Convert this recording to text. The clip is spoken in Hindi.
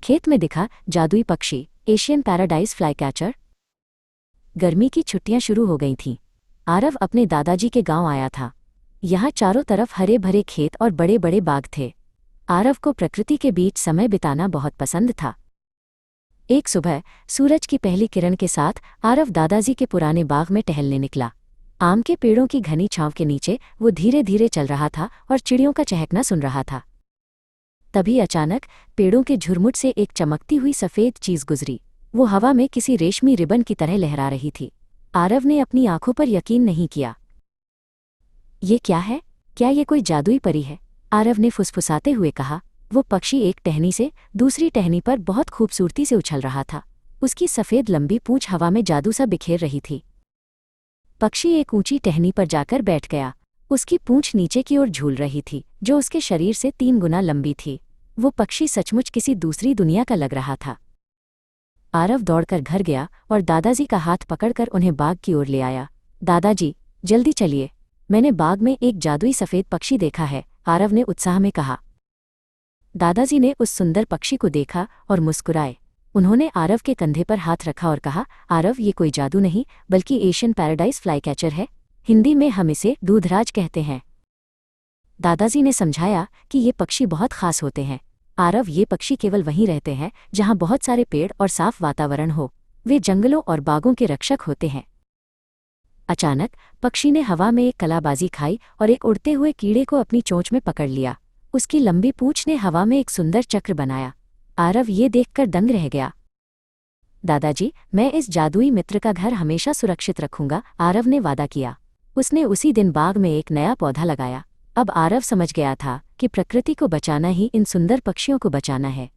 खेत में दिखा जादुई पक्षी, एशियन पैराडाइज फ्लाई कैचर। गर्मी की छुट्टियां शुरू हो गई थीं। आरव अपने दादाजी के गांव आया था। यहाँ चारों तरफ हरे भरे खेत और बड़े बड़े बाग थे। आरव को प्रकृति के बीच समय बिताना बहुत पसंद था। एक सुबह सूरज की पहली किरण के साथ आरव दादाजी के पुराने बाग में टहलने निकला। आम के पेड़ों की घनी छांव के नीचे वो धीरे धीरे चल रहा था और चिड़ियों का चहकना सुन रहा था। तभी अचानक पेड़ों के झुरमुट से एक चमकती हुई सफ़ेद चीज़ गुजरी। वो हवा में किसी रेशमी रिबन की तरह लहरा रही थी। आरव ने अपनी आंखों पर यकीन नहीं किया। ये क्या है? क्या ये कोई जादुई परी है? आरव ने फुसफुसाते हुए कहा। वो पक्षी एक टहनी से दूसरी टहनी पर बहुत खूबसूरती से उछल रहा था। उसकी सफ़ेद लंबी पूंछ हवा में जादू सा बिखेर रही थी। पक्षी एक ऊंची टहनी पर जाकर बैठ गया। उसकी पूंछ नीचे की ओर झूल रही थी, जो उसके शरीर से 3 गुना लंबी थी। वो पक्षी सचमुच किसी दूसरी दुनिया का लग रहा था। आरव दौड़कर घर गया और दादाजी का हाथ पकड़कर उन्हें बाग की ओर ले आया। दादाजी, जल्दी चलिए, मैंने बाग में एक जादुई सफ़ेद पक्षी देखा है, आरव ने उत्साह में कहा। दादाजी ने उस सुंदर पक्षी को देखा और मुस्कुराए। उन्होंने आरव के कंधे पर हाथ रखा और कहा, आरव, ये कोई जादू नहीं बल्कि एशियन पैराडाइज फ्लाई कैचर है। हिंदी में हम इसे दूधराज कहते हैं। दादाजी ने समझाया कि ये पक्षी बहुत खास होते हैं। आरव, ये पक्षी केवल वहीं रहते हैं जहां बहुत सारे पेड़ और साफ वातावरण हो। वे जंगलों और बागों के रक्षक होते हैं। अचानक पक्षी ने हवा में एक कलाबाजी खाई और एक उड़ते हुए कीड़े को अपनी चोंच में पकड़ लिया। उसकी लंबी पूंछ ने हवा में एक सुंदर चक्र बनाया। आरव ये देखकर दंग रह गया। दादाजी, मैं इस जादुई मित्र का घर हमेशा सुरक्षित रखूंगा, आरव ने वादा किया। उसने उसी दिन बाग में एक नया पौधा लगाया। अब आरव समझ गया था कि प्रकृति को बचाना ही इन सुंदर पक्षियों को बचाना है।